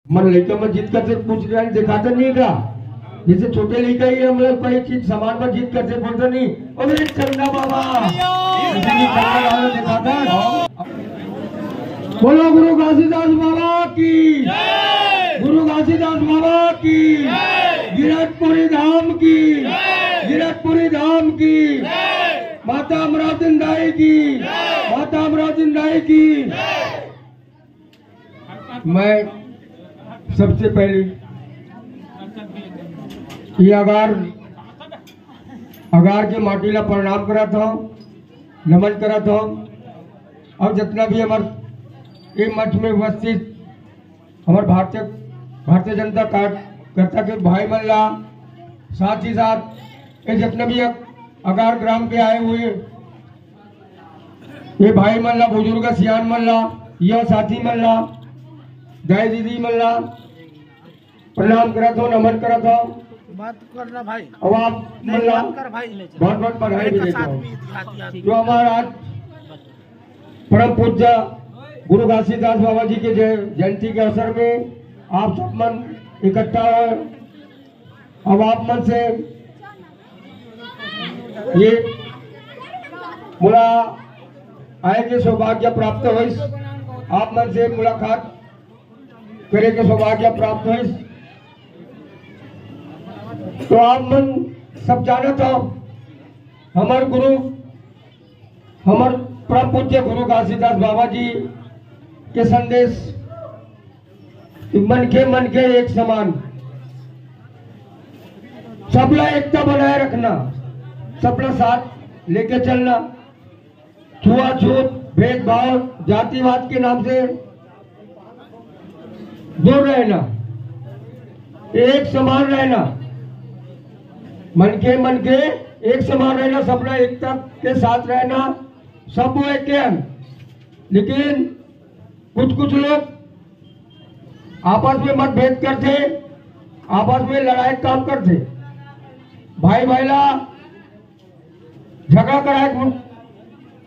मन लड़का में जीत करते कुछ दिखाते नहीं का, जैसे छोटे लड़का ही हम लोग कोई चीज सामान में जीत करते बोलते नहीं। अरे चंदा बाबा दिखाता। बोलो गुरु घासीदास बाबा की, गुरु घासीदास बाबा की, गिरटपुरी धाम की, गिरटपुरी धाम की, माता अमरावती दाई की, माता अमरावती दाई की। मैं सबसे पहले ये अगार के माटीला प्रणाम करा था, नमन करा था। और जितना भी हमारे एक मंच में उपस्थित हमारे भारतीय जनता कार्यकर्ता के भाई मल्ला, साथ ही साथ ये जितने भी अगार ग्राम के आए हुए ये भाई मल्ला, बुजुर्ग सियान मल्ला, यह साथी मल्ला, जय दीदी मल्ला, प्रणाम करा था, नमन करा था। बात करना भाई, अब आप मल्ला बहुत बहुत बधाई भी देता हूँ। जो हमारा आज परम पूज्य गुरु घासीदास बाबा जी के जयंती के अवसर में आप सब मन इकट्ठा हो। अब आप मन से ये मुला आए के सौभाग्य प्राप्त हो, आप मन से मुलाकात करे के सौभाग्य प्राप्त हो। तो आप मन सब जाना था हमारे गुरु, हमारे परम पूज्य गुरु घासीदास बाबा जी के संदेश मन के एक समान, सबला एकता बनाए रखना, सबला साथ लेके चलना, छुआछूत भेदभाव जातिवाद के नाम से दूर रहना, एक समान रहना, मन के एक समान रहना, सबला एकता के साथ रहना, सब वो एक के। लेकिन कुछ लोग आपस में मतभेद करते, आपस में लड़ाई काम करते, भाई भाईला झगड़ा कराए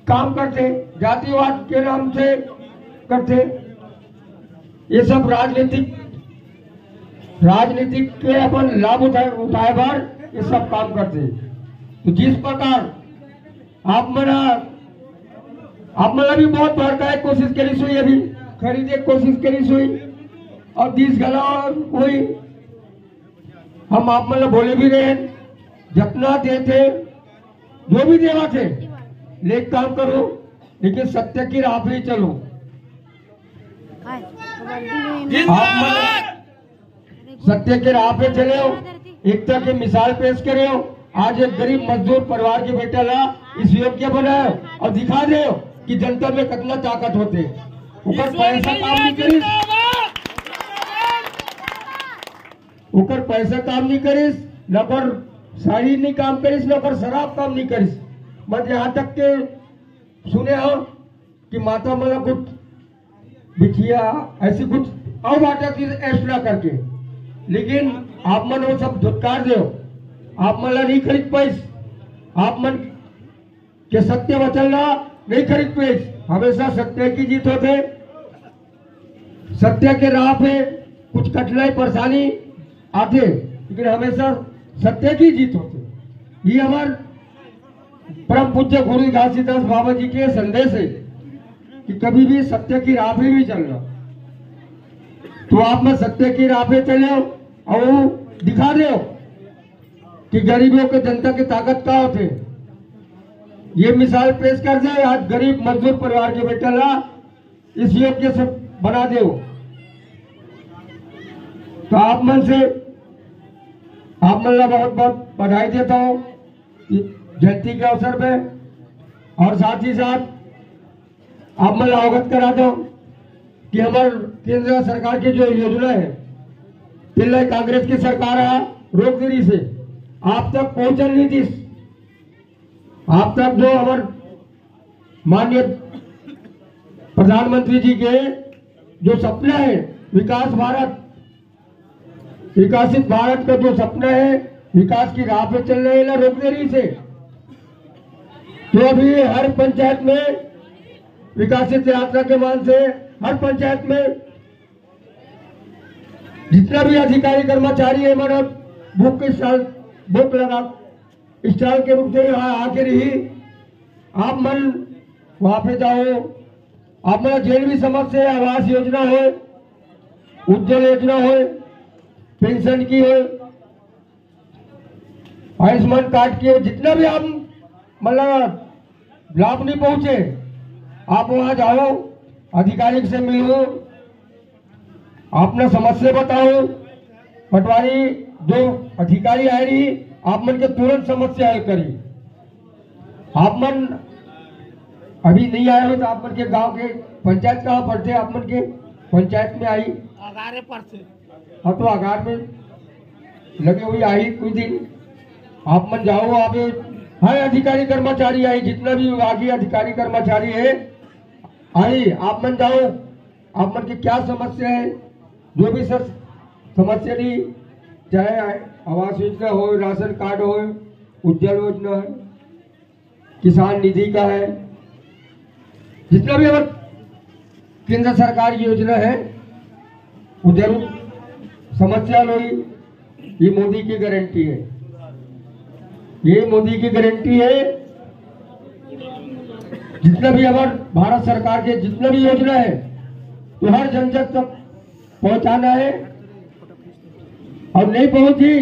काम करते, जातिवाद के नाम से करते। ये सब राजनीतिक के अपन लाभ उठाए बार ये सब काम करते। तो जिस प्रकार आप मना भी बहुत भड़काए कोशिश करी सोई, अभी खरीदे कोशिश करी सोई और 20 गला कोई हम आप मतलब बोले भी रहे, जितना देते जो भी देवा थे लेक काम करो, लेकिन सत्य की राह पे चलो। आप सत्य के राह पे चले हो, एकता की मिसाल पेश करे हो। आज एक गरीब मजदूर परिवार के बेटा ला इस योग्य बनाए और दिखा दे कि जनता में कितना ताकत होते। ऊपर पैसा काम नहीं करिस, ऊपर पैसा काम नहीं करिस, न पर साड़ी नहीं काम करिस, न पर शराब काम नहीं करिस। मत यहाँ तक के सुने हो कि माता मला कुछ बिछिया ऐसी कुछ और बाटा चीज एक्स्ट्रा करके, लेकिन आप मन वो सब धुतकार दो, आप मला नहीं खरीद पाइस, आप मन के सत्य वचन नहीं खरीद पाइस। हमेशा सत्य की जीत होते, सत्य के राह पे कुछ कठिनाई परेशानी आते, लेकिन हमेशा सत्य की जीत होते। ये हमारे परम पूज्य गुरु घासीदास बाबा जी के संदेश है कि कभी भी सत्य की राह पे भी चलना। तो आप में सत्य की राह पे चले और दिखा दो कि गरीबों के जनता की ताकत क्या होते। ये मिसाल पेश कर दे, आज गरीब मजदूर परिवार के बेटा ला इस योग्य से बना दो। तो आप मन से आप मन बहुत बहुत बधाई देता हूँ जयंती के अवसर पे, और साथ ही साथ आप मन अवगत करा दो कि हमारे केंद्र सरकार की जो योजना है, पिल्लाई कांग्रेस की सरकार है, रोक देरी से आप तक पहुंचल नहीं थी। आप तक जो हमारे माननीय प्रधानमंत्री जी के जो सपना है विकास भारत, विकसित भारत का जो सपना है, विकास की राह पे चल रहे हैं रोक देरी से। तो अभी हर पंचायत में विकासित यात्रा के मान से हर पंचायत में जितना भी अधिकारी कर्मचारी है हमारा बुक के स्टॉल बुक लगा स्टॉल के रूप में आके रही आप मन वहां पे जाओ। आप मेरा जेल भी समस्या आवास योजना हो, उज्जवल योजना हो, पेंशन की हो, आयुष्मान कार्ड की हो, जितना भी आप मतलब लाभ नहीं पहुंचे आप वहां जाओ, अधिकारी से मिलो, अपना समस्या बताओ। पटवारी जो अधिकारी आए रही आप मन के तुरंत समस्या हल करी। आप मन अभी नहीं आए हो तो आप मन के गांव के पंचायत कहाँ पढ़ते, आप मन के पंचायत में आई अगारे पढ़ते। हाँ तो आगार में लगे हुई आई कुछ दिन आप मन जाओ। आप हर अधिकारी कर्मचारी आई, जितना भी विभागीय अधिकारी कर्मचारी है आई, आप मन जाओ। आप मन की क्या समस्या है, जो भी सर समस्या नहीं, चाहे आवास योजना हो, राशन कार्ड हो, उज्जवल योजना है, किसान निधि का है, जितना भी अगर केंद्र सरकार की योजना है वो जरूर समस्या लो। ये मोदी की गारंटी है, ये मोदी की गारंटी है। जितना भी हमारे भारत सरकार के जितना भी योजना है तो हर जन जन तक पहुंचाना है। और नहीं पहुंची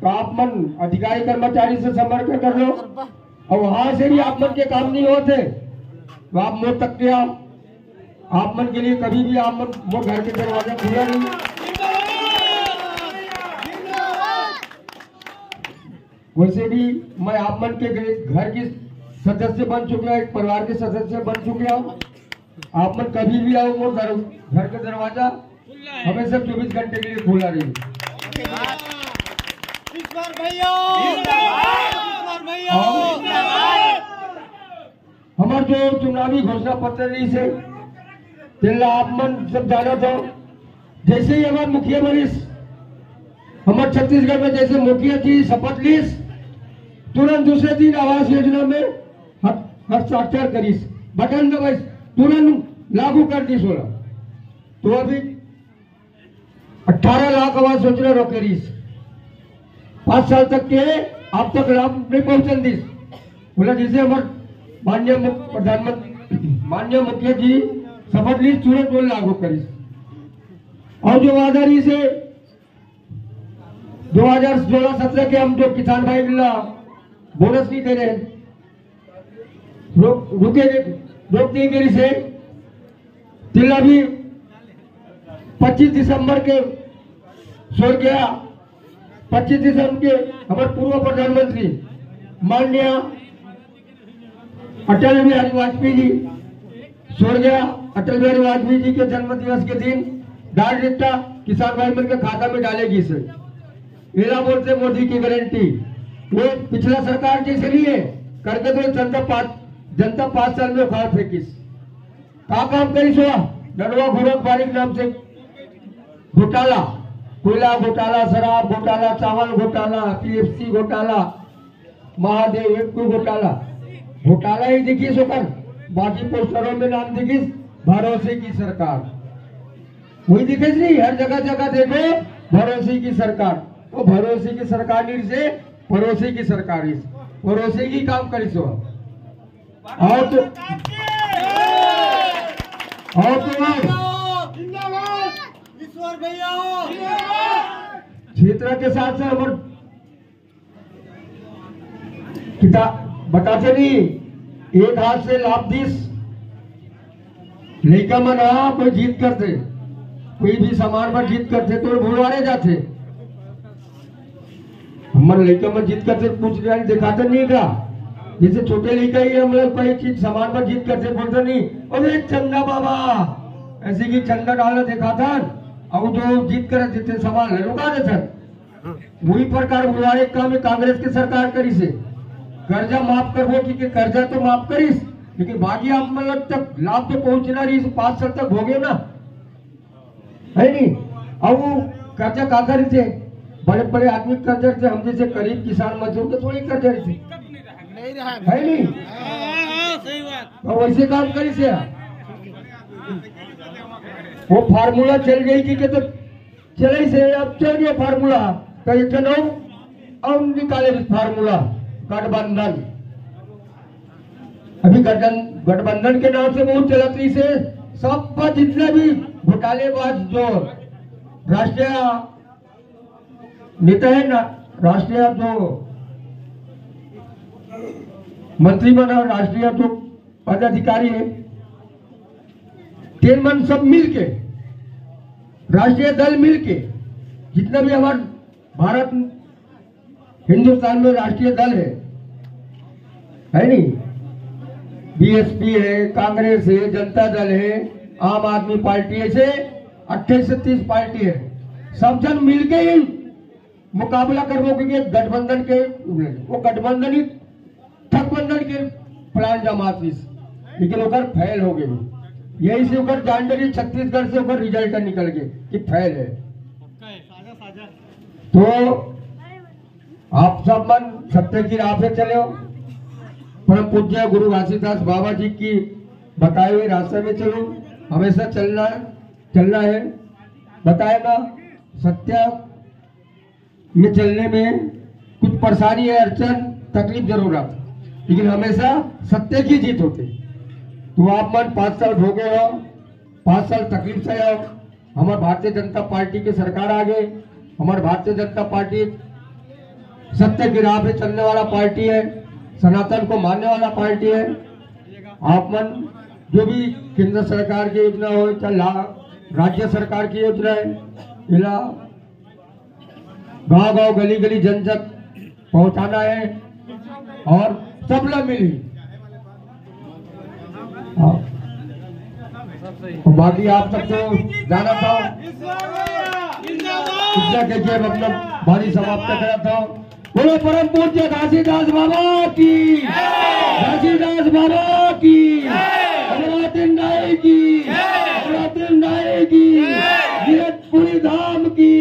तो आप मन अधिकारी कर्मचारी से संपर्क कर लो, और वहां से भी आप मन के काम नहीं होते तो आप मोड़ सकते हो। आप मन के लिए कभी भी आप मन वो घर के दरवाजा खुला नहीं। वैसे भी मैं आप मन के घर की सदस्य बन चुका, एक परिवार के सदस्य बन चुके हूँ। आप मन कभी भी आओ, वो घर का दरवाजा हमेशा 24 घंटे के लिए खुला रही। हमारे जो चुनावी घोषणा पत्र से आप मन सब जाना था, जैसे ही हमारे मुखिया बनीस हमारे छत्तीसगढ़ में जैसे मुखिया जी शपथ लीस तुरंत दूसरे दिन आवास योजना में हस्ताक्षर करीस, बटन दबाई, तुरंत लागू कर दी 16। तो अभी 18 लाख आवास योजना रोके रही, 5 साल तक के आप तक लाभ नहीं पहुंचन दी। बोला जैसे हमारे माननीय प्रधानमंत्री माननीय मुखिया जी शपथ ली तुरंत वो लागू करी। और जो वादा रही से 2016-17 के हम जो किसान भाई बोनस नहीं दे रहे, रोक दी गई से तिल्ला भी 25 दिसंबर के छोड़ गया। 25 दिसंबर के हमारे पूर्व प्रधानमंत्री माननीय अटल बिहारी वाजपेयी जी छोड़ गया। अटल बिहारी वाजपेयी जी के जन्म दिवस के दिन डायरेक्ट किसान भाई मन के खाता में डालेगी से मेरा बोलते मोदी की गारंटी। वो पिछला सरकार जैसे नहीं है करके तो जनता 5 साल में उखाड़ फेंकिस का काम करी सो डरवा घुरक बारिक नाम से घोटाला, कोयला घोटाला, शराब घोटाला, चावल घोटाला, PFC घोटाला, महादेव घोटाला ही देखिए सोकर, बाकी पोस्टरों में नाम देखिए भरोसे की सरकार, वही दिखे नहीं, हर जगह जगह देखो भरोसे की सरकार। वो भरोसे की सरकार नहीं से पड़ोसी की सरकार, पड़ोसी की काम करी सो। और तो क्षेत्र के साथ साथ हमारे किताब बताते नहीं, एक हाथ से लाभ दिस लड़का मना कोई जीत करते, कोई भी सामान पर जीत करते तो भूलवारे जाते। हमारे लड़का में जीत करते कुछ दिखाते नहीं का, जैसे छोटे लड़का ही हम लोग कोई चीज सामान पर जीत करते बोलते नहीं, अरे चंदा बाबा ऐसे की चंदा डालना दिखाता, अब जो जीत कर जितने सामान है रुका देते। वही प्रकार बुलाने काम कांग्रेस की सरकार करी से कर्जा माफ करवो कि कर्जा तो माफ करीस, लेकिन बाकी आप मतलब तक लाभ तो पहुंचना रही 5 साल तक हो गए ना, है नहीं। अब वो कर्जा का करी थे, बड़े बड़े आदमी कर्जा थे, हम जैसे गरीब किसान मजदूर के थोड़ी कर्जा थे, है नहीं। तो वैसे काम करी से वो फार्मूला चल गई कि तो चले से अब चल गया फार्मूला तो ये चलो अब निकाले फार्मूला गठबंधन। अभी गठबंधन के नाम से बहुत चलती से सब जितने भी घोटालेबाज जो राष्ट्रीय नेता है ना, राष्ट्रीय जो मंत्रिमंडल और राष्ट्रीय जो पदाधिकारी है, तीन मन सब मिलके राष्ट्रीय दल मिलके जितना भी हमारे भारत हिंदुस्तान में राष्ट्रीय दल है नहीं, बीएसपी है, कांग्रेस है, जनता दल है, आम आदमी पार्टी है, से 28 से 30 पार्टी है, सब जन मिलके ही मुकाबला करवो के गठबंधन के वो गठबंधन ही ठगबंधन के प्लान जमात लेकिन ओकर फैल हो गए। यही से ओकर जानकारी छत्तीसगढ़ से ओकर रिजल्ट निकल गए कि फैल है। तो आप सब मन सत्य की राह पे चले हो, परम पूज्य गुरु घासीदास बाबा जी की बताए हुए रास्ते में चलो, हमेशा चलना है। बताएगा सत्य में चलने में कुछ परेशानी है, अड़चन तकलीफ जरूर आती, लेकिन हमेशा सत्य की जीत होती। तो आप मन 5 साल भोगे हो, 5 साल तकलीफ से हो। हमारे भारतीय जनता पार्टी की सरकार आ गई। हमारी भारतीय जनता पार्टी सत्य की राह पे चलने वाला पार्टी है, सनातन को मानने वाला पार्टी है। आप मन जो भी केंद्र सरकार की योजना हो चाहे राज्य सरकार की योजना है, इला गांव गांव गली गली जन जन पहुंचाना है और सब लोग मिली। तो बाकी आप सबको जाना था, इतना कहकर अपना भारी समाप्त करा था। बोलो परम पूज्य घासीदास बाबा की, घासीदास बाबा की, अमरावती नाई की, अमरावती नाई की, गिरतपुरी धाम की,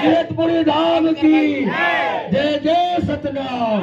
गिरतपुरी धाम की। जय जय सतनाम।